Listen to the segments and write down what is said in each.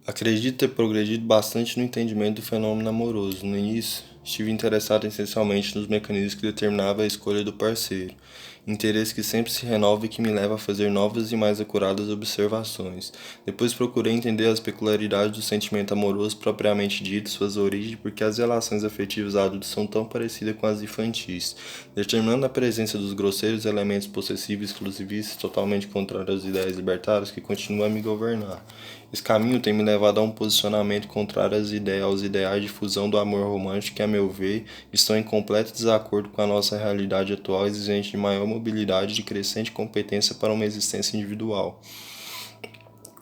Acredito ter progredido bastante no entendimento do fenômeno amoroso. No início, estive interessado essencialmente nos mecanismos que determinavam a escolha do parceiro, interesse que sempre se renova e que me leva a fazer novas e mais acuradas observações. Depois procurei entender as peculiaridades do sentimento amoroso propriamente dito, suas origens, porque as relações afetivas adultas são tão parecidas com as infantis, determinando a presença dos grosseiros elementos possessivos, exclusivistas, totalmente contrários às ideias libertárias que continuam a me governar. Esse caminho tem me levado a um posicionamento contrário aos ideais de fusão do amor romântico que, a meu ver, estão em completo desacordo com a nossa realidade atual, exigente de maior mobilidade e de crescente competência para uma existência individual.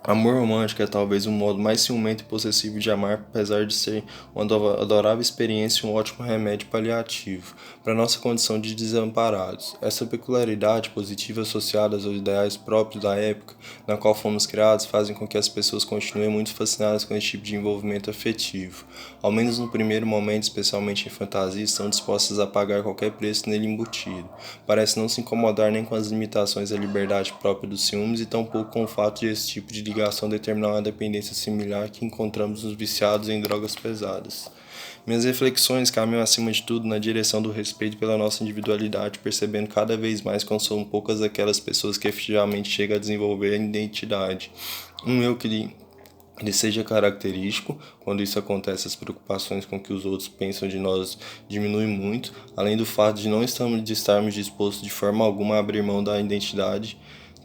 Amor romântico é talvez o modo mais ciumento e possessivo de amar, apesar de ser uma adorável experiência e um ótimo remédio paliativo para nossa condição de desamparados. Essa peculiaridade positiva associada aos ideais próprios da época na qual fomos criados fazem com que as pessoas continuem muito fascinadas com esse tipo de envolvimento afetivo. Ao menos no primeiro momento, especialmente em fantasia, estão dispostas a pagar qualquer preço nele embutido. Parece não se incomodar nem com as limitações da liberdade própria dos ciúmes e tampouco com o fato de esse tipo de ligação determinar uma dependência similar que encontramos nos viciados em drogas pesadas. Minhas reflexões caminham acima de tudo na direção do respeito pela nossa individualidade, percebendo cada vez mais que são poucas aquelas pessoas que efetivamente chegam a desenvolver a identidade. Um eu que lhe seja característico. Quando isso acontece, as preocupações com que os outros pensam de nós diminuem muito, além do fato de não estarmos dispostos de forma alguma a abrir mão da identidade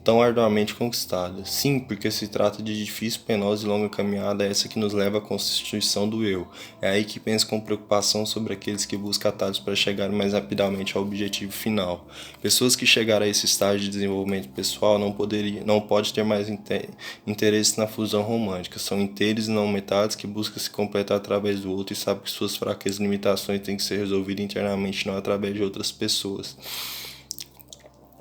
tão arduamente conquistada. Sim, porque se trata de difícil, penosa e longa caminhada, essa que nos leva à constituição do eu. É aí que penso com preocupação sobre aqueles que buscam atalhos para chegar mais rapidamente ao objetivo final. Pessoas que chegaram a esse estágio de desenvolvimento pessoal não pode ter mais interesse na fusão romântica. São inteiros e não metades que buscam se completar através do outro e sabem que suas fraquezas e limitações têm que ser resolvidas internamente, não através de outras pessoas.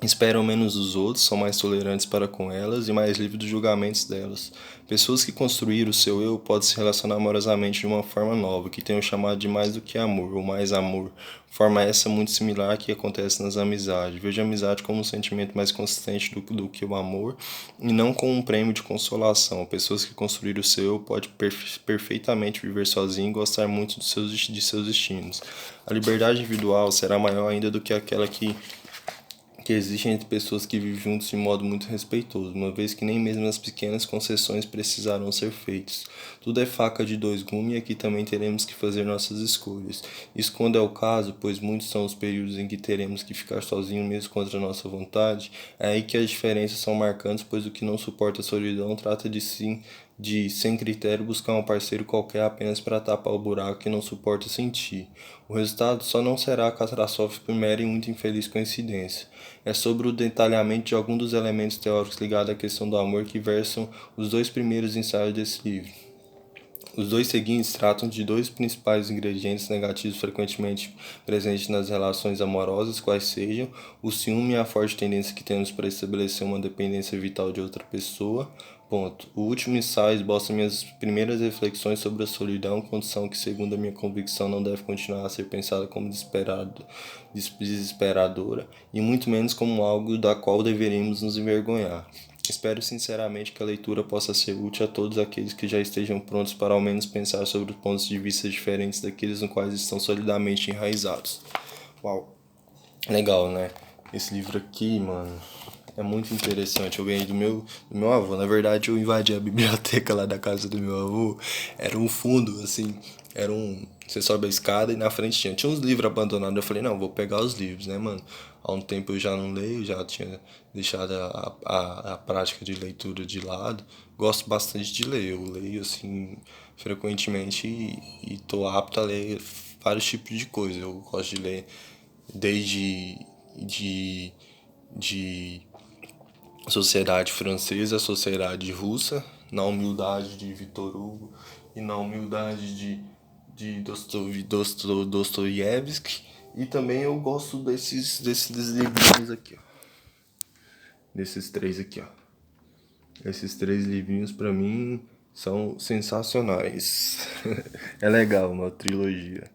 Esperam menos dos outros, são mais tolerantes para com elas e mais livres dos julgamentos delas. Pessoas que construíram o seu eu podem se relacionar amorosamente de uma forma nova, que tem o chamado de mais do que amor, ou mais amor. Forma essa muito similar que acontece nas amizades. Vejo a amizade como um sentimento mais consistente do que o amor e não como um prêmio de consolação. Pessoas que construíram o seu eu podem perfeitamente viver sozinho e gostar muito de seus destinos. A liberdade individual será maior ainda do que aquela que existe entre pessoas que vivem juntos de modo muito respeitoso, uma vez que nem mesmo as pequenas concessões precisarão ser feitas. Tudo é faca de dois gumes e aqui também teremos que fazer nossas escolhas. Isso quando é o caso, pois muitos são os períodos em que teremos que ficar sozinhos mesmo contra a nossa vontade, é aí que as diferenças são marcantes, pois o que não suporta a solidão trata sem critério, buscar um parceiro qualquer apenas para tapar o buraco que não suporta sentir. O resultado só não será catastrófico por mera e muito infeliz coincidência. É sobre o detalhamento de alguns dos elementos teóricos ligados à questão do amor que versam os dois primeiros ensaios desse livro. Os dois seguintes tratam de dois principais ingredientes negativos frequentemente presentes nas relações amorosas, quais sejam o ciúme e a forte tendência que temos para estabelecer uma dependência vital de outra pessoa. Ponto. O último ensaio esboça minhas primeiras reflexões sobre a solidão, condição que, segundo a minha convicção, não deve continuar a ser pensada como desesperadora e muito menos como algo da qual deveríamos nos envergonhar. Espero sinceramente que a leitura possa ser útil a todos aqueles que já estejam prontos para ao menos pensar sobre pontos de vista diferentes daqueles nos quais estão solidamente enraizados. Uau, legal, né? Esse livro aqui, mano, é muito interessante. Eu ganhei do meu avô. Na verdade, eu invadi a biblioteca lá da casa do meu avô. Era um fundo, assim, você sobe a escada e na frente tinha uns livros abandonados. Eu falei, não, vou pegar os livros, né, mano? Há um tempo eu já não leio, já tinha deixado a prática de leitura de lado. Gosto bastante de ler, eu leio, assim, frequentemente e tô apto a ler vários tipos de coisa. Eu gosto de ler desde de sociedade francesa, sociedade russa, na humildade de Victor Hugo e na humildade de Dostoiévski. E também eu gosto desses livrinhos aqui, ó. Desses três aqui, ó. Esses três livrinhos pra mim são sensacionais. É legal, uma trilogia.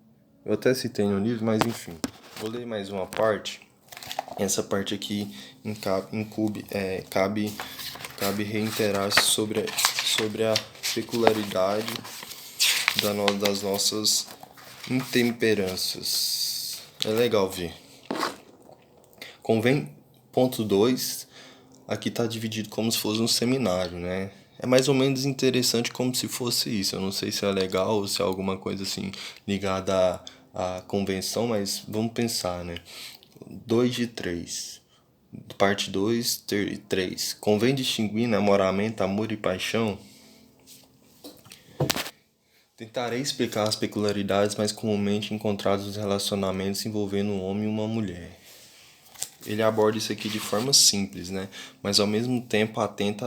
Eu até citei no livro, mas enfim. Vou ler mais uma parte. Essa parte aqui cabe reiterar sobre peculiaridade das nossas intemperanças. É legal ver. Convém, ponto 2, aqui está dividido como se fosse um seminário, né? É mais ou menos interessante como se fosse isso. Eu não sei se é legal ou se é alguma coisa assim ligada à convenção, mas vamos pensar, né? 2 de 3. Parte 2, 3. Convém distinguir namoramento, amor e paixão? Tentarei explicar as peculiaridades mais comumente encontradas nos relacionamentos envolvendo um homem e uma mulher. Ele aborda isso aqui de forma simples, né? Mas ao mesmo tempo atenta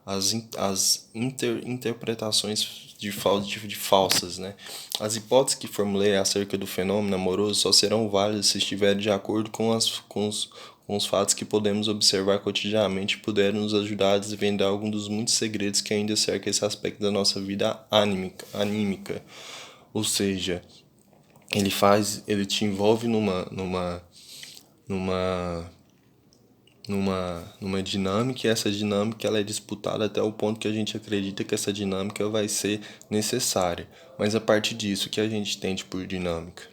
às interpretações de falsas, né? As hipóteses que formulei acerca do fenômeno amoroso só serão válidas se estiverem de acordo com os fatos que podemos observar cotidianamente e puderem nos ajudar a desvendar algum dos muitos segredos que ainda cercam esse aspecto da nossa vida anímica. Ou seja, ele te envolve numa dinâmica, e essa dinâmica ela é disputada até o ponto que a gente acredita que essa dinâmica vai ser necessária. Mas a partir disso, o que a gente entende por dinâmica?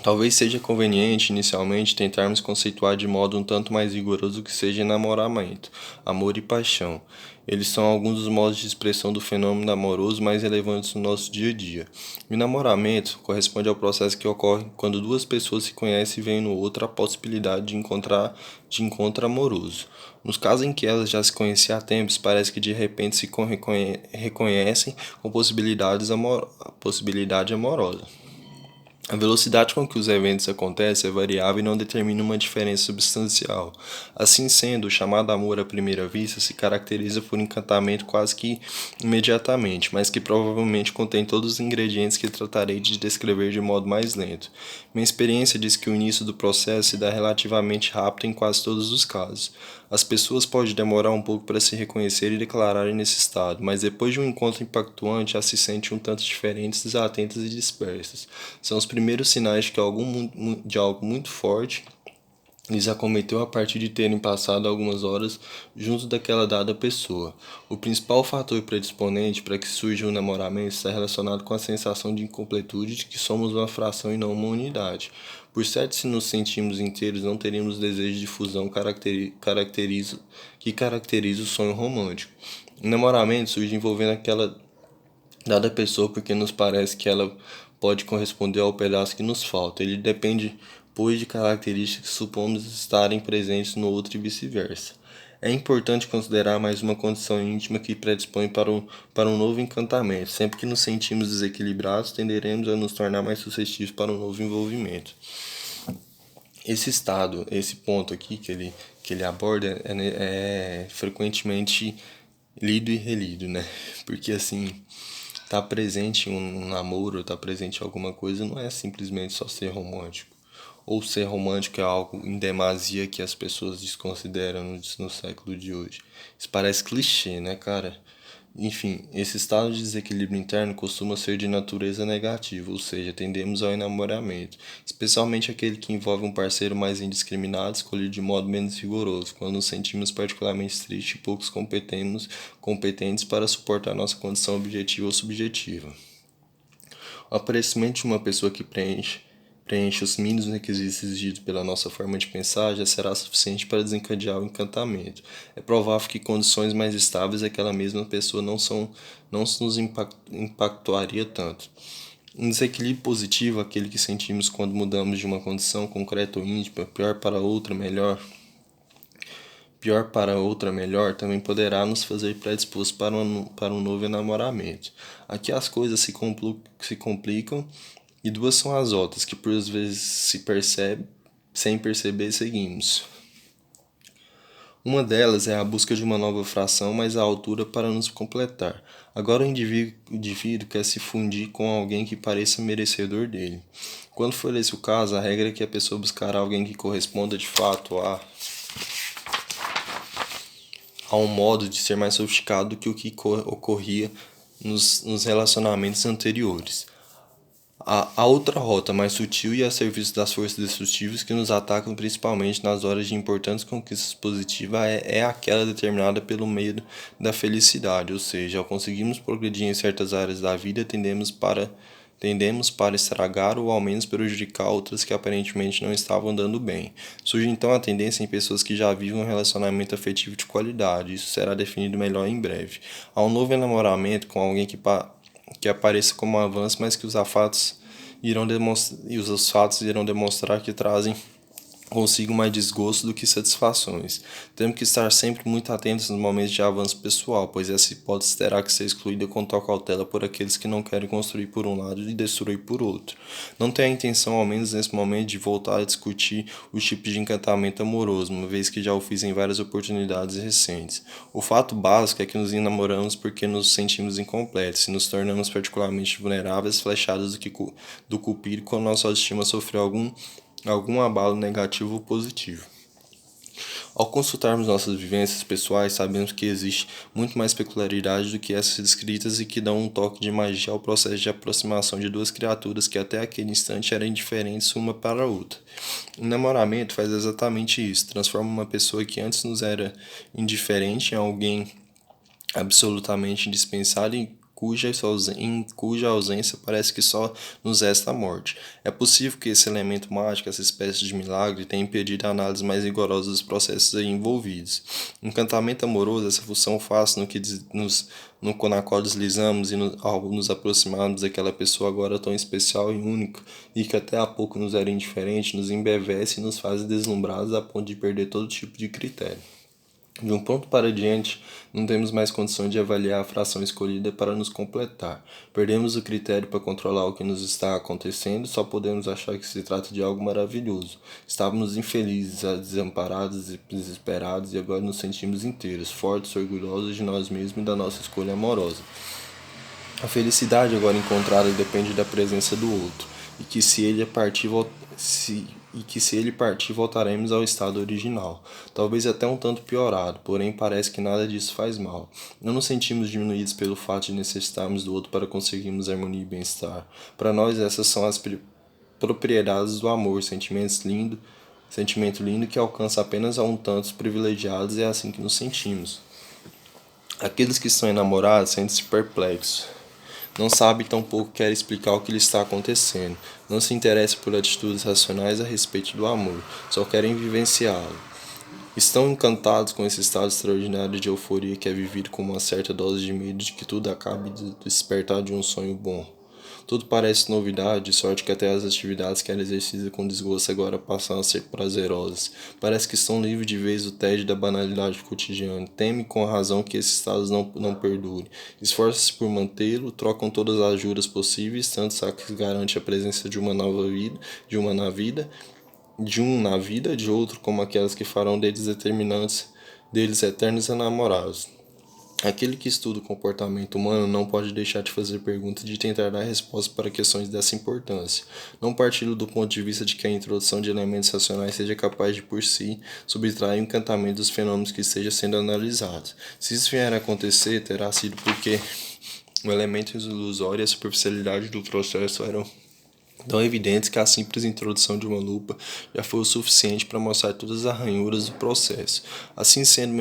Talvez seja conveniente, inicialmente, tentarmos conceituar de modo um tanto mais rigoroso o que seja enamoramento, amor e paixão. Eles são alguns dos modos de expressão do fenômeno amoroso mais relevantes no nosso dia a dia. O enamoramento corresponde ao processo que ocorre quando duas pessoas se conhecem e veem no outro a possibilidade de encontro amoroso. Nos casos em que elas já se conheciam há tempos, parece que de repente se reconhecem com possibilidade amorosa. A velocidade com que os eventos acontecem é variável e não determina uma diferença substancial. Assim sendo, o chamado amor à primeira vista se caracteriza por encantamento quase que imediatamente, mas que provavelmente contém todos os ingredientes que tratarei de descrever de modo mais lento. Minha experiência diz que o início do processo se dá relativamente rápido em quase todos os casos. As pessoas podem demorar um pouco para se reconhecer e declararem nesse estado, mas depois de um encontro impactuante, já se sentem um tanto diferentes, desatentas e dispersas. São os primeiros sinais de que algo muito forte lhes acometeu a partir de terem passado algumas horas junto daquela dada pessoa. O principal fator predisponente para que surja um namoramento está relacionado com a sensação de incompletude de que somos uma fração e não uma unidade. Por certo, se nos sentimos inteiros, não teríamos desejo de fusão que caracteriza o sonho romântico. O namoramento surge envolvendo aquela dada pessoa porque nos parece que ela pode corresponder ao pedaço que nos falta. Ele depende, pois, de características que supomos estarem presentes no outro e vice-versa. É importante considerar mais uma condição íntima que predispõe para um novo encantamento. Sempre que nos sentimos desequilibrados, tenderemos a nos tornar mais suscetíveis para um novo envolvimento. Esse ponto aqui que ele aborda é frequentemente lido e relido, né? Porque assim, tá presente um namoro, tá presente alguma coisa, não é simplesmente só ser romântico. Ou ser romântico é algo em demasia que as pessoas desconsideram no século de hoje. Isso parece clichê, né, cara? Enfim, esse estado de desequilíbrio interno costuma ser de natureza negativa, ou seja, tendemos ao enamoramento, especialmente aquele que envolve um parceiro mais indiscriminado, escolhido de modo menos rigoroso, quando nos sentimos particularmente tristes e poucos competentes para suportar nossa condição objetiva ou subjetiva. O aparecimento de uma pessoa que preenche os mínimos requisitos exigidos pela nossa forma de pensar já será suficiente para desencadear o encantamento. É provável que condições mais estáveis aquela mesma pessoa não nos impactaria tanto. Um desequilíbrio positivo, aquele que sentimos quando mudamos de uma condição concreta ou íntima, pior para outra melhor, também poderá nos fazer predispostos para um novo enamoramento. Aqui as coisas se complicam e duas são as outras que por vezes sem perceber seguimos. Uma delas é a busca de uma nova fração mais à altura para nos completar. Agora o indivíduo quer se fundir com alguém que pareça merecedor dele. Quando for esse o caso, a regra é que a pessoa buscará alguém que corresponda de fato a um modo de ser mais sofisticado do que o que ocorria nos relacionamentos anteriores. A outra rota, mais sutil e a serviço das forças destrutivas que nos atacam principalmente nas horas de importantes conquistas positivas, é aquela determinada pelo medo da felicidade, ou seja, ao conseguirmos progredir em certas áreas da vida, tendemos para estragar ou ao menos prejudicar outras que aparentemente não estavam dando bem. Surge então a tendência em pessoas que já vivem um relacionamento afetivo de qualidade. Isso será definido melhor em breve. Há um novo enamoramento com alguém que apareça como um avanço, mas que os fatos irão demonstrar que trazem consigo mais desgosto do que satisfações. Temos que estar sempre muito atentos nos momentos de avanço pessoal, pois essa hipótese terá que ser excluída com total cautela por aqueles que não querem construir por um lado e destruir por outro. Não tenho a intenção, ao menos nesse momento, de voltar a discutir os tipos de encantamento amoroso, uma vez que já o fiz em várias oportunidades recentes. O fato básico é que nos enamoramos porque nos sentimos incompletos e nos tornamos particularmente vulneráveis, flechados do cupido quando nossa autoestima sofreu algum abalo negativo ou positivo. Ao consultarmos nossas vivências pessoais, sabemos que existe muito mais peculiaridade do que essas descritas e que dão um toque de magia ao processo de aproximação de duas criaturas que até aquele instante eram indiferentes uma para a outra. O namoramento faz exatamente isso, transforma uma pessoa que antes nos era indiferente em alguém absolutamente indispensável e cuja ausência parece que só nos resta a morte. É possível que esse elemento mágico, essa espécie de milagre, tenha impedido a análise mais rigorosa dos processos aí envolvidos. No encantamento amoroso, essa função faz na qual deslizamos ao nos aproximarmos daquela pessoa agora tão especial e única, e que até há pouco nos era indiferente, nos embevece e nos faz deslumbrados a ponto de perder todo tipo de critério. De um ponto para diante, não temos mais condições de avaliar a fração escolhida para nos completar. Perdemos o critério para controlar o que nos está acontecendo, só podemos achar que se trata de algo maravilhoso. Estávamos infelizes, desamparados e desesperados e agora nos sentimos inteiros, fortes, orgulhosos de nós mesmos e da nossa escolha amorosa. A felicidade agora encontrada depende da presença do outro, e que se ele partir voltaremos ao estado original, talvez até um tanto piorado, porém parece que nada disso faz mal. Não nos sentimos diminuídos pelo fato de necessitarmos do outro para conseguirmos harmonia e bem-estar. Para nós essas são as propriedades do amor, sentimento lindo que alcança apenas a um tanto os privilegiados e é assim que nos sentimos. Aqueles que estão enamorados sentem-se perplexos. Não sabe tampouco quer explicar o que lhe está acontecendo. Não se interessa por atitudes racionais a respeito do amor, só querem vivenciá-lo. Estão encantados com esse estado extraordinário de euforia que é vivido com uma certa dose de medo de que tudo acabe de despertar de um sonho bom. Tudo parece novidade, de sorte que até as atividades que eram exercidas com desgosto agora passam a ser prazerosas. Parece que estão livres de vez do tédio da banalidade cotidiana. Temem com razão que esse estado não perdure. Esforçam-se por mantê-lo, trocam todas as juras possíveis, tanto que garante a presença de uma nova vida, na vida, de outro como aquelas que farão deles eternos enamorados. Aquele que estuda o comportamento humano não pode deixar de fazer perguntas e de tentar dar respostas para questões dessa importância. Não partilho do ponto de vista de que a introdução de elementos racionais seja capaz de, por si, subtrair o encantamento dos fenômenos que esteja sendo analisados. Se isso vier a acontecer, terá sido porque o elemento ilusório e a superficialidade do processo eram tão evidentes que a simples introdução de uma lupa já foi o suficiente para mostrar todas as ranhuras do processo. Assim sendo,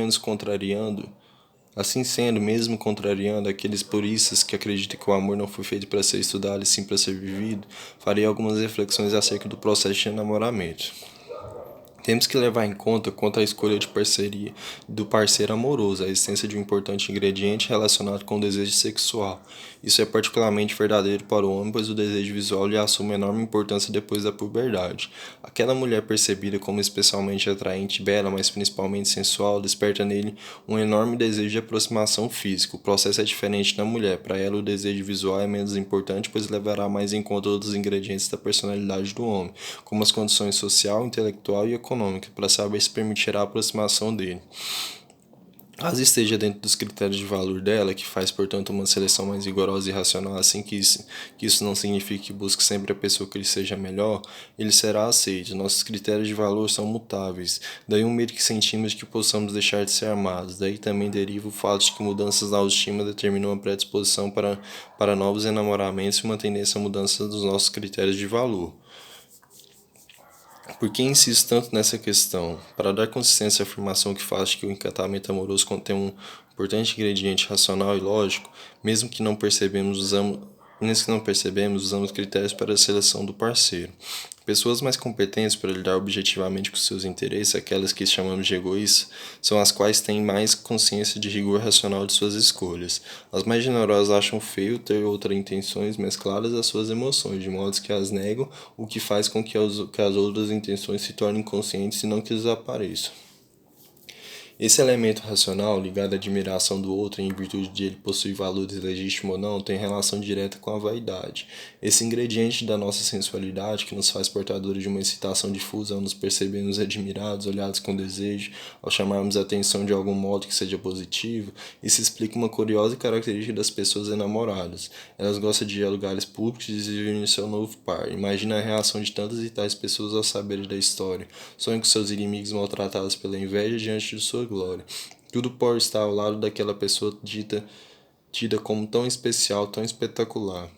mesmo contrariando aqueles puristas que acreditam que o amor não foi feito para ser estudado e sim para ser vivido, farei algumas reflexões acerca do processo de enamoramento. Temos que levar em conta, quanto à escolha de parceria do parceiro amoroso, a existência de um importante ingrediente relacionado com o desejo sexual. Isso é particularmente verdadeiro para o homem, pois o desejo visual lhe assume enorme importância depois da puberdade. Aquela mulher percebida como especialmente atraente, bela, mas principalmente sensual, desperta nele um enorme desejo de aproximação física. O processo é diferente na mulher. Para ela, o desejo visual é menos importante, pois levará mais em conta outros ingredientes da personalidade do homem, como as condições social, intelectual e econômica, para saber se permitirá a aproximação dele. caso esteja dentro dos critérios de valor dela, que faz, portanto, uma seleção mais rigorosa e racional, assim que isso não signifique que busque sempre a pessoa que lhe seja melhor, ele será aceito. Nossos critérios de valor são mutáveis, daí o medo que sentimos de que possamos deixar de ser amados, daí também deriva o fato de que mudanças na autoestima determinam uma predisposição para novos enamoramentos e uma tendência à mudança dos nossos critérios de valor. Por que insisto tanto nessa questão? Para dar consistência à afirmação que faz que o encantamento amoroso contém um importante ingrediente racional e lógico, mesmo que não percebemos, usamos critérios para a seleção do parceiro. Pessoas mais competentes para lidar objetivamente com seus interesses, aquelas que chamamos de egoístas, são as quais têm mais consciência de rigor racional de suas escolhas. As mais generosas acham feio ter outras intenções mescladas às suas emoções, de modo que as negam, o que faz com que as outras intenções se tornem inconscientes e não que desapareçam. Esse elemento racional, ligado à admiração do outro em virtude de ele possuir valores legítimos ou não, tem relação direta com a vaidade. Esse ingrediente da nossa sensualidade, que nos faz portadores de uma excitação difusa ao nos percebermos admirados, olhados com desejo, ao chamarmos a atenção de algum modo que seja positivo, isso explica uma curiosa característica das pessoas enamoradas. Elas gostam de ir a lugares públicos e de exibir seu novo par. Imagina a reação de tantas e tais pessoas ao saberem da história. Sonham com seus inimigos maltratados pela inveja diante de sua glória. Tudo por estar ao lado daquela pessoa tida como tão especial, tão espetacular.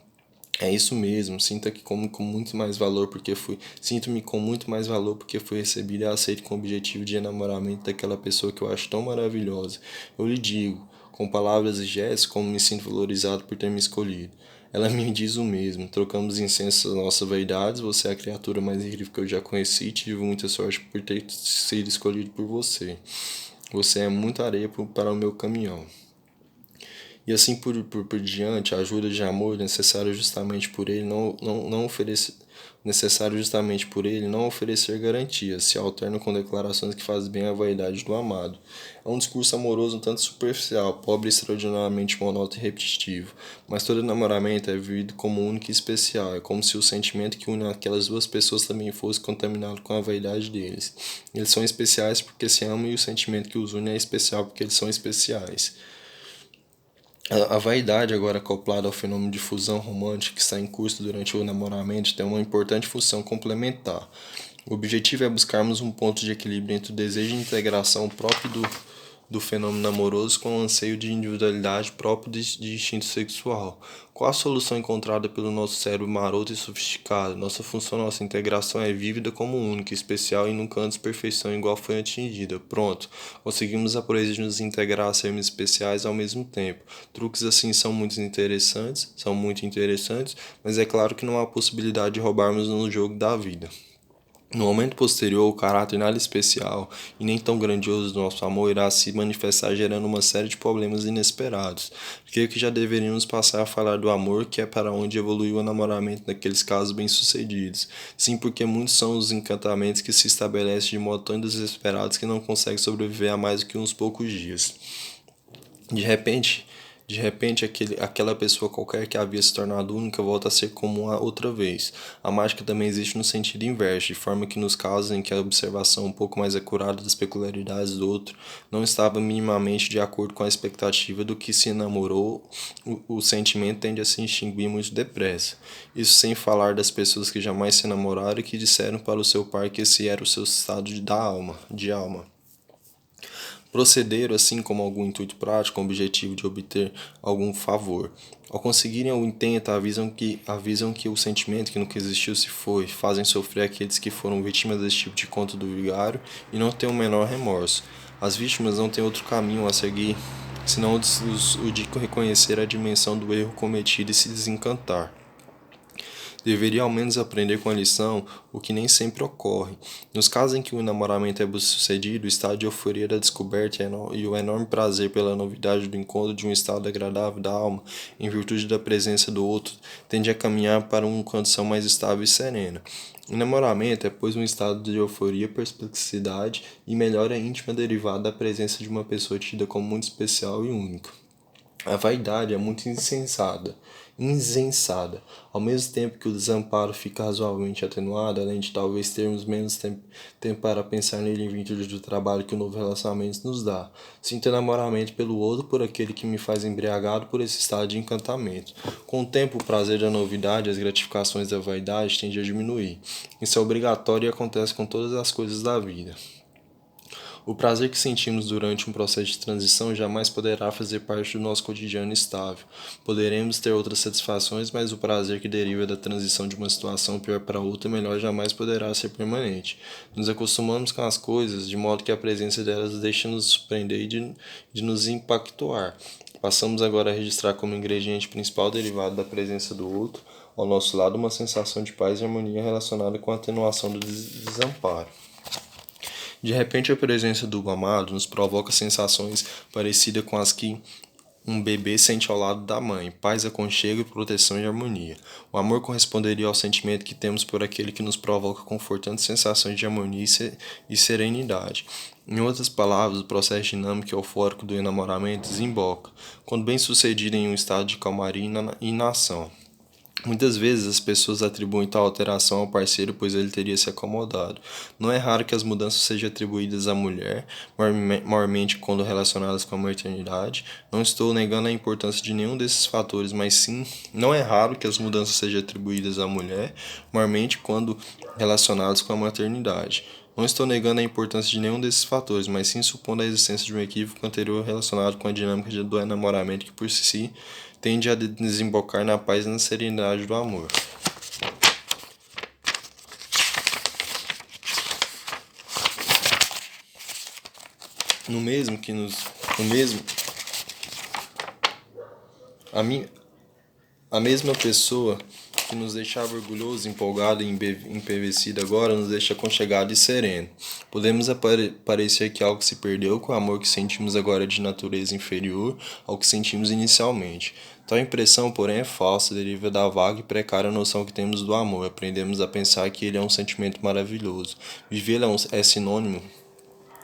É isso mesmo, sinto-me com muito mais valor porque fui recebido e aceito com o objetivo de enamoramento daquela pessoa que eu acho tão maravilhosa. Eu lhe digo, com palavras e gestos, como me sinto valorizado por ter me escolhido. Ela me diz o mesmo, trocamos incensos às nossas vaidades, você é a criatura mais incrível que eu já conheci e tive muita sorte por ter sido escolhido por você. Você é muita areia para o meu caminhão. E assim por diante, a ajuda de amor necessária justamente por ele não oferecer não oferecer garantias, se alternam com declarações que fazem bem à vaidade do amado. É um discurso amoroso um tanto superficial, pobre e extraordinariamente monótono e repetitivo, mas todo namoramento é vivido como único e especial, é como se o sentimento que une aquelas duas pessoas também fosse contaminado com a vaidade deles. Eles são especiais porque se amam e o sentimento que os une é especial porque eles são especiais. A vaidade, agora acoplada ao fenômeno de fusão romântica que está em curso durante o namoramento, tem uma importante função complementar. O objetivo é buscarmos um ponto de equilíbrio entre o desejo de integração próprio do fenômeno amoroso com o anseio de individualidade próprio de instinto sexual. Qual a solução encontrada pelo nosso cérebro maroto e sofisticado? Nossa função, nossa integração é vívida como única, especial e nunca antes perfeição igual foi atingida. Pronto, conseguimos a proeza de nos integrar a sermos especiais ao mesmo tempo. Truques assim são muito interessantes, mas é claro que não há possibilidade de roubarmos no jogo da vida. No momento posterior, o caráter nada especial e nem tão grandioso do nosso amor irá se manifestar gerando uma série de problemas inesperados. Creio que já deveríamos passar a falar do amor, que é para onde evoluiu o namoramento naqueles casos bem-sucedidos. Sim, porque muitos são os encantamentos que se estabelecem de modo tão desesperados que não conseguem sobreviver a mais do que uns poucos dias. De repente, aquela pessoa qualquer que havia se tornado única volta a ser comum a outra vez. A mágica também existe no sentido inverso, de forma que nos casos em que a observação um pouco mais acurada das peculiaridades do outro não estava minimamente de acordo com a expectativa do que se namorou, o sentimento tende a se extinguir muito depressa. Isso sem falar das pessoas que jamais se namoraram e que disseram para o seu par que esse era o seu estado de alma. Procederam assim como algum intuito prático com o objetivo de obter algum favor. Ao conseguirem o intento, avisam que o sentimento que nunca existiu se foi, fazem sofrer aqueles que foram vítimas desse tipo de conto do vigário e não têm o menor remorso. As vítimas não têm outro caminho a seguir senão o de reconhecer a dimensão do erro cometido e se desencantar. Deveria ao menos aprender com a lição, o que nem sempre ocorre. Nos casos em que o namoramento é bem-sucedido, o estado de euforia da descoberta e o enorme prazer pela novidade do encontro de um estado agradável da alma, em virtude da presença do outro, tende a caminhar para uma condição mais estável e serena. O namoramento é, pois, um estado de euforia, perplexidade e melhora íntima derivada da presença de uma pessoa tida como muito especial e única. A vaidade é muito insensada. Ao mesmo tempo que o desamparo fica razoavelmente atenuado, além de talvez termos menos tempo para pensar nele em virtude do trabalho que o novo relacionamento nos dá. Sinto enamoramento pelo outro, por aquele que me faz embriagado por esse estado de encantamento. Com o tempo, o prazer da novidade e as gratificações da vaidade tendem a diminuir. Isso é obrigatório e acontece com todas as coisas da vida. O prazer que sentimos durante um processo de transição jamais poderá fazer parte do nosso cotidiano estável. Poderemos ter outras satisfações, mas o prazer que deriva da transição de uma situação pior para outra melhor jamais poderá ser permanente. Nos acostumamos com as coisas, de modo que a presença delas deixa-nos surpreender e de nos impactuar. Passamos agora a registrar como ingrediente principal derivado da presença do outro, ao nosso lado, uma sensação de paz e harmonia relacionada com a atenuação do desamparo. De repente, a presença do amado nos provoca sensações parecidas com as que um bebê sente ao lado da mãe: paz, aconchego, proteção e harmonia. O amor corresponderia ao sentimento que temos por aquele que nos provoca confortantes sensações de harmonia e serenidade. Em outras palavras, o processo dinâmico e eufórico do enamoramento desemboca, quando bem sucedido, em um estado de calmaria e inação. Muitas vezes as pessoas atribuem tal alteração ao parceiro, pois ele teria se acomodado. Não é raro que as mudanças sejam atribuídas à mulher, maiormente quando relacionadas com a maternidade. Não estou negando a importância de nenhum desses fatores, mas sim, não é raro que as mudanças sejam atribuídas à mulher, maiormente quando relacionadas com a maternidade. Não estou negando a importância de nenhum desses fatores, mas sim supondo a existência de um equívoco anterior relacionado com a dinâmica do enamoramento que por si tende a desembocar na paz e na serenidade do amor. No mesmo que nos. No mesmo. A, mi, a mesma pessoa que nos deixava orgulhoso, empolgado e embevecido agora nos deixa aconchegado e sereno. Podemos parecer que algo se perdeu com o amor que sentimos agora de natureza inferior ao que sentimos inicialmente. Tal impressão, porém, é falsa, deriva da vaga e precária noção que temos do amor. Aprendemos a pensar que ele é um sentimento maravilhoso. Vivê-lo é sinônimo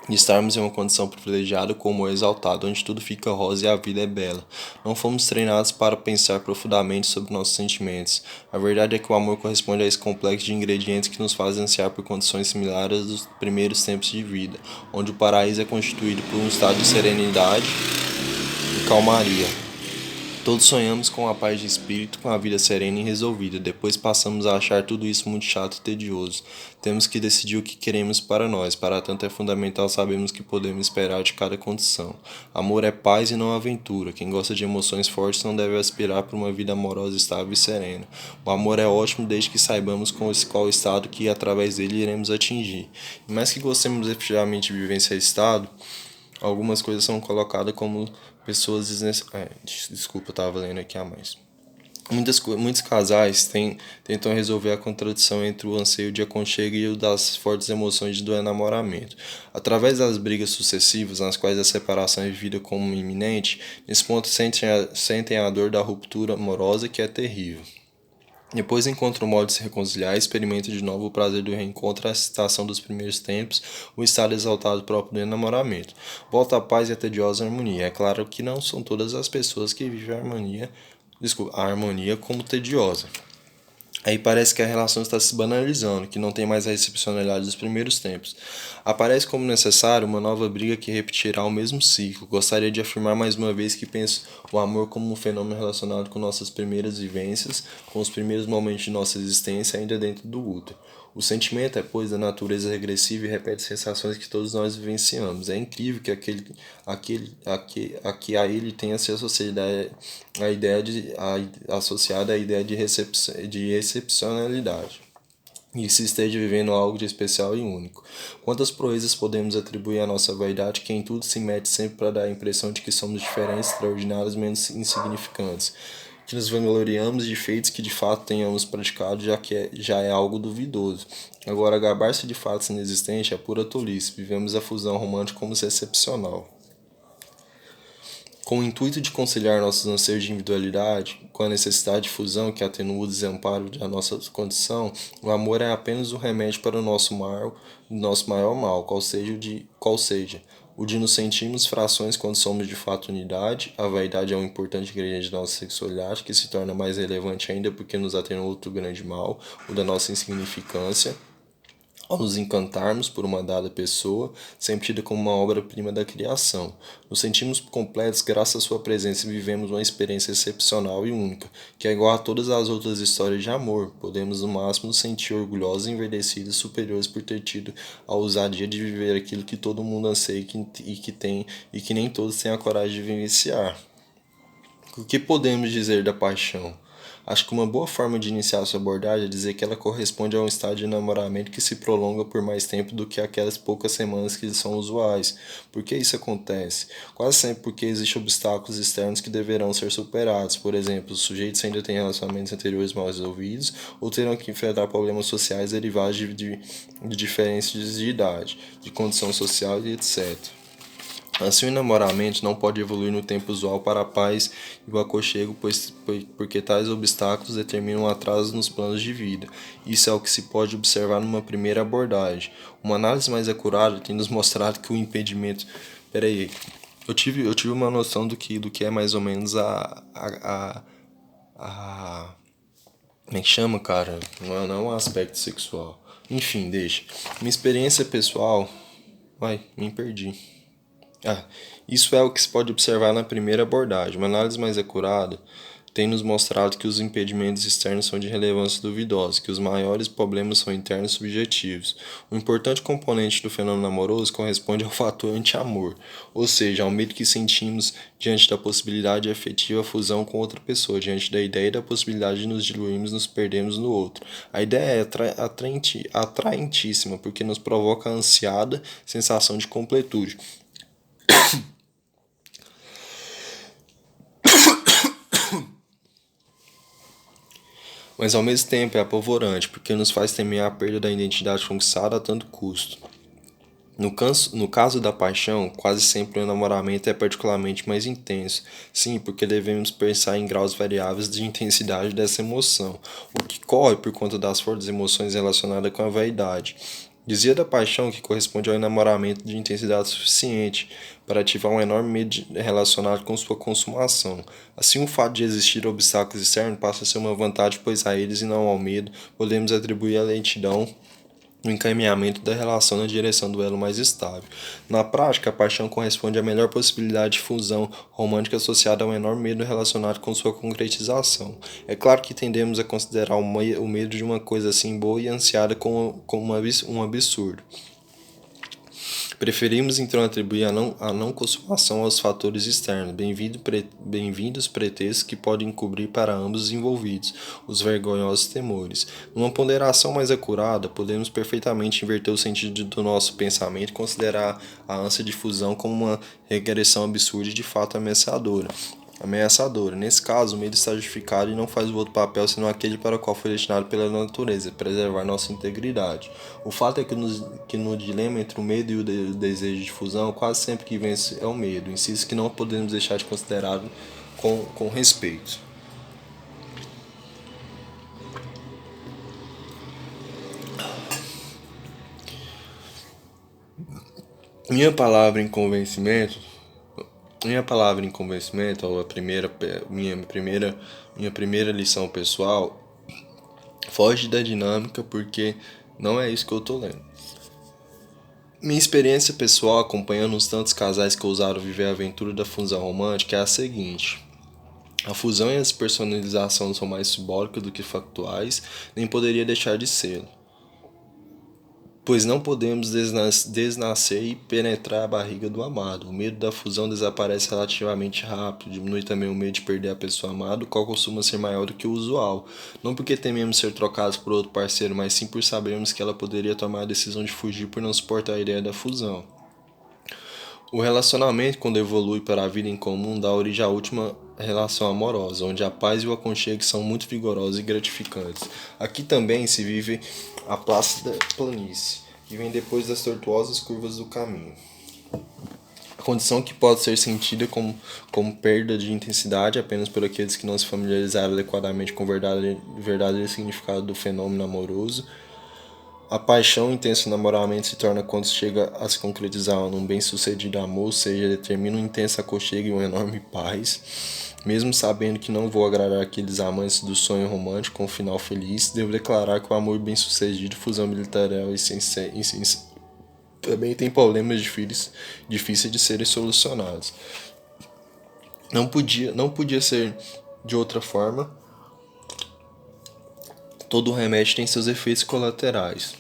de estarmos em uma condição privilegiada como exaltado, onde tudo fica rosa e a vida é bela. Não fomos treinados para pensar profundamente sobre nossos sentimentos. A verdade é que o amor corresponde a esse complexo de ingredientes que nos fazem ansiar por condições similares às dos primeiros tempos de vida, onde o paraíso é constituído por um estado de serenidade e calmaria. Todos sonhamos com a paz de espírito, com a vida serena e resolvida. Depois passamos a achar tudo isso muito chato e tedioso. Temos que decidir o que queremos para nós. Para tanto é fundamental sabermos o que podemos esperar de cada condição. Amor é paz e não aventura. Quem gosta de emoções fortes não deve aspirar por uma vida amorosa estável e serena. O amor é ótimo desde que saibamos qual estado que através dele iremos atingir. E mais que gostemos efetivamente de vivenciar esse estado, algumas coisas são colocadas como pessoas desculpa, eu estava lendo aqui a mais. Muitos casais tentam resolver a contradição entre o anseio de aconchego e o das fortes emoções do enamoramento. Através das brigas sucessivas, nas quais a separação é vivida como iminente, nesse ponto sentem a dor da ruptura amorosa, que é terrível. Depois encontra o modo de se reconciliar e experimenta de novo o prazer do reencontro, a excitação dos primeiros tempos, o estado exaltado próprio do enamoramento. Volta a paz e a tediosa harmonia. É claro que não são todas as pessoas que vivem a harmonia como tediosa. Aí parece que a relação está se banalizando, que não tem mais a excepcionalidade dos primeiros tempos. Aparece como necessário uma nova briga que repetirá o mesmo ciclo. Gostaria de afirmar mais uma vez que penso o amor como um fenômeno relacionado com nossas primeiras vivências, com os primeiros momentos de nossa existência ainda dentro do útero. O sentimento é, pois, da natureza regressiva e repete sensações que todos nós vivenciamos. É incrível que a ele tenha se associada a ideia de excepcionalidade e se esteja vivendo algo de especial e único. Quantas proezas podemos atribuir à nossa vaidade, que em tudo se mete sempre para dar a impressão de que somos diferentes, extraordinários, menos insignificantes, que nos vangloriamos de feitos que de fato tenhamos praticado, já é algo duvidoso. Agora, gabar-se de fatos inexistentes é pura tolice. Vivemos a fusão romântica como se excepcional. Com o intuito de conciliar nossos anseios de individualidade com a necessidade de fusão que atenua o desamparo da nossa condição, o amor é apenas o remédio para o nosso maior mal, qual seja, O de nos sentirmos frações quando somos de fato unidade. A vaidade é um importante ingrediente da nossa sexualidade, que se torna mais relevante ainda porque nos atém outro grande mal, o da nossa insignificância. Ao nos encantarmos por uma dada pessoa, sempre tida como uma obra-prima da criação. Nos sentimos completos graças à sua presença e vivemos uma experiência excepcional e única, que é igual a todas as outras histórias de amor. Podemos, no máximo, nos sentir orgulhosos, envelhecidos e superiores por ter tido a ousadia de viver aquilo que todo mundo anseia e que nem todos têm a coragem de vivenciar. O que podemos dizer da paixão? Acho que uma boa forma de iniciar sua abordagem é dizer que ela corresponde a um estado de namoramento que se prolonga por mais tempo do que aquelas poucas semanas que são usuais. Por que isso acontece? Quase sempre porque existem obstáculos externos que deverão ser superados. Por exemplo, os sujeitos ainda têm relacionamentos anteriores mal resolvidos ou terão que enfrentar problemas sociais derivados de diferenças de idade, de condição social e etc. Assim, o namoramento não pode evoluir no tempo usual para a paz e o aconchego, porque tais obstáculos determinam um atraso nos planos de vida. Isso é o que se pode observar numa primeira abordagem. Uma análise mais acurada tem nos mostrado que o impedimento... Peraí, eu tive uma noção do que é mais ou menos a... Como é que chama, cara? Não é um aspecto sexual. Enfim, deixa. Minha experiência pessoal... Ai, me perdi. Isso é o que se pode observar na primeira abordagem. Uma análise mais acurada tem nos mostrado que os impedimentos externos são de relevância duvidosa, que os maiores problemas são internos e subjetivos. Um importante componente do fenômeno amoroso corresponde ao fator anti-amor, ou seja, ao medo que sentimos diante da possibilidade de efetiva fusão com outra pessoa, diante da ideia e da possibilidade de nos diluirmos e nos perdermos no outro. A ideia é atraentíssima, porque nos provoca a ansiada sensação de completude. Mas ao mesmo tempo é apavorante, porque nos faz temer a perda da identidade conquistada a tanto custo. No caso da paixão, quase sempre o enamoramento é particularmente mais intenso. Sim, porque devemos pensar em graus variáveis de intensidade dessa emoção, o que corre por conta das fortes emoções relacionadas com a vaidade. Dizia da paixão que corresponde ao enamoramento de intensidade suficiente para ativar um enorme medo relacionado com sua consumação. Assim, o fato de existir obstáculos externos passa a ser uma vantagem, pois a eles e não ao medo podemos atribuir a lentidão no encaminhamento da relação na direção do elo mais estável. Na prática, a paixão corresponde à melhor possibilidade de fusão romântica associada a um enorme medo relacionado com sua concretização. É claro que tendemos a considerar o medo de uma coisa assim boa e ansiada como um absurdo. Preferimos então atribuir a não consumação aos fatores externos, bem-vindos pretextos que podem cobrir para ambos os envolvidos os vergonhosos temores. Numa ponderação mais acurada, podemos perfeitamente inverter o sentido do nosso pensamento e considerar a ânsia de fusão como uma regressão absurda e de fato ameaçadora. Nesse caso, o medo está justificado e não faz o outro papel senão aquele para o qual foi destinado pela natureza, preservar nossa integridade. O fato é que no dilema entre o medo e o desejo de fusão, quase sempre que vence é o medo. Insisto que não podemos deixar de considerá-lo com respeito. Minha palavra em convencimento, ou minha primeira lição pessoal, foge da dinâmica porque não é isso que eu tô lendo. Minha experiência pessoal acompanhando os tantos casais que ousaram viver a aventura da fusão romântica é a seguinte. A fusão e a despersonalização são mais simbólicas do que factuais, nem poderia deixar de ser. Pois não podemos desnascer e penetrar a barriga do amado. O medo da fusão desaparece relativamente rápido, diminui também o medo de perder a pessoa amada, o qual costuma ser maior do que o usual. Não porque tememos ser trocados por outro parceiro, mas sim por sabermos que ela poderia tomar a decisão de fugir por não suportar a ideia da fusão. O relacionamento, quando evolui para a vida em comum, dá origem à última relação amorosa, onde a paz e o aconchego são muito vigorosos e gratificantes. Aqui também se vive a plácida planície, que vem depois das tortuosas curvas do caminho. A condição que pode ser sentida como perda de intensidade apenas por aqueles que não se familiarizaram adequadamente com o verdadeiro significado do fenômeno amoroso. A paixão e intenso namoramento se torna quando chega a se concretizar num bem-sucedido amor, ou seja, determina um intenso aconchego e uma enorme paz. Mesmo sabendo que não vou agradar aqueles amantes do sonho romântico com um final feliz, devo declarar que o amor bem-sucedido, fusão militar também tem problemas difíceis de serem solucionados. Não podia ser de outra forma. Todo remédio tem seus efeitos colaterais.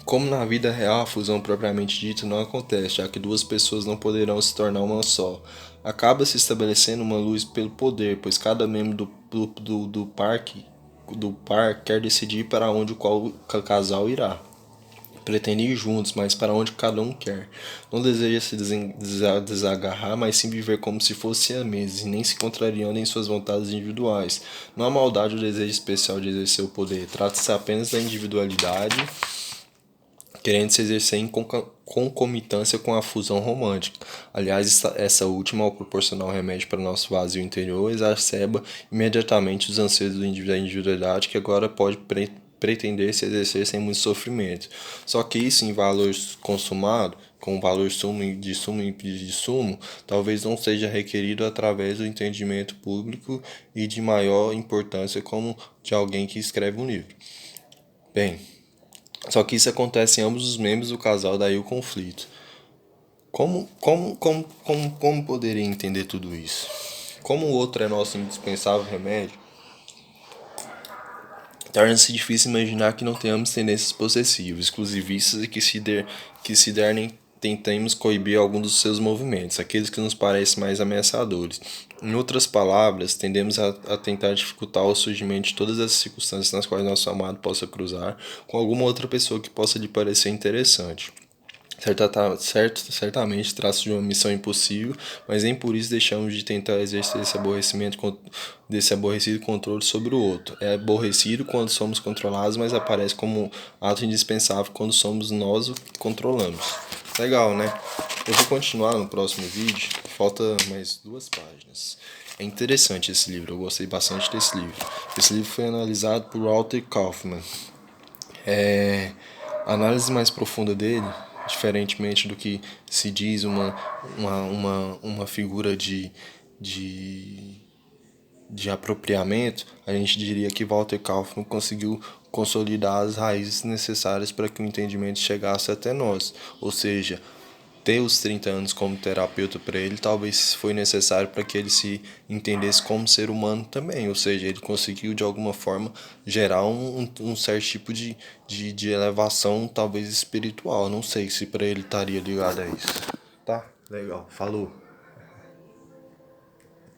Como na vida real, a fusão propriamente dita não acontece, já que duas pessoas não poderão se tornar uma só. Acaba se estabelecendo uma luz pelo poder, pois cada membro do par quer decidir para onde qual casal irá. Pretendem ir juntos, mas para onde cada um quer. Não deseja se desagarrar, mas sim viver como se fossem siameses, e nem se contrariando em suas vontades individuais. Não há maldade ou desejo especial de exercer o poder, trata-se apenas da individualidade querendo se exercer em concomitância com a fusão romântica. Aliás, essa última, ao proporcionar o remédio para nosso vazio interior, exacerba imediatamente os anseios da individualidade que agora pode pretender se exercer sem muito sofrimento. Só que isso, em valor consumado, com valor de sumo, talvez não seja requerido através do entendimento público e de maior importância como de alguém que escreve um livro. Bem, só que isso acontece em ambos os membros do casal, daí o conflito. Como poderia entender tudo isso? Como o outro é nosso indispensável remédio, torna-se difícil imaginar que não tenhamos tendências possessivas, exclusivistas e que se der nem tentemos coibir algum dos seus movimentos, aqueles que nos parecem mais ameaçadores. Em outras palavras, tendemos a tentar dificultar o surgimento de todas as circunstâncias nas quais nosso amado possa cruzar com alguma outra pessoa que possa lhe parecer interessante. Certamente trata-se de uma missão impossível, mas nem por isso deixamos de tentar exercer desse aborrecido controle sobre o outro. É aborrecido quando somos controlados, mas aparece como ato indispensável quando somos nós o que controlamos. Legal, né? Eu vou continuar no próximo vídeo, falta mais 2 páginas. É interessante esse livro, eu gostei bastante desse livro. Esse livro foi analisado por Walter Kaufmann. A análise mais profunda dele, diferentemente do que se diz uma figura de apropriamento, a gente diria que Walter Kaufmann conseguiu consolidar as raízes necessárias para que o entendimento chegasse até nós. Ou seja, ter os 30 anos como terapeuta para ele talvez foi necessário para que ele se entendesse como ser humano também, ou seja, ele conseguiu de alguma forma gerar um certo tipo de elevação, talvez espiritual, não sei se para ele estaria ligado a isso. Tá? Legal, falou.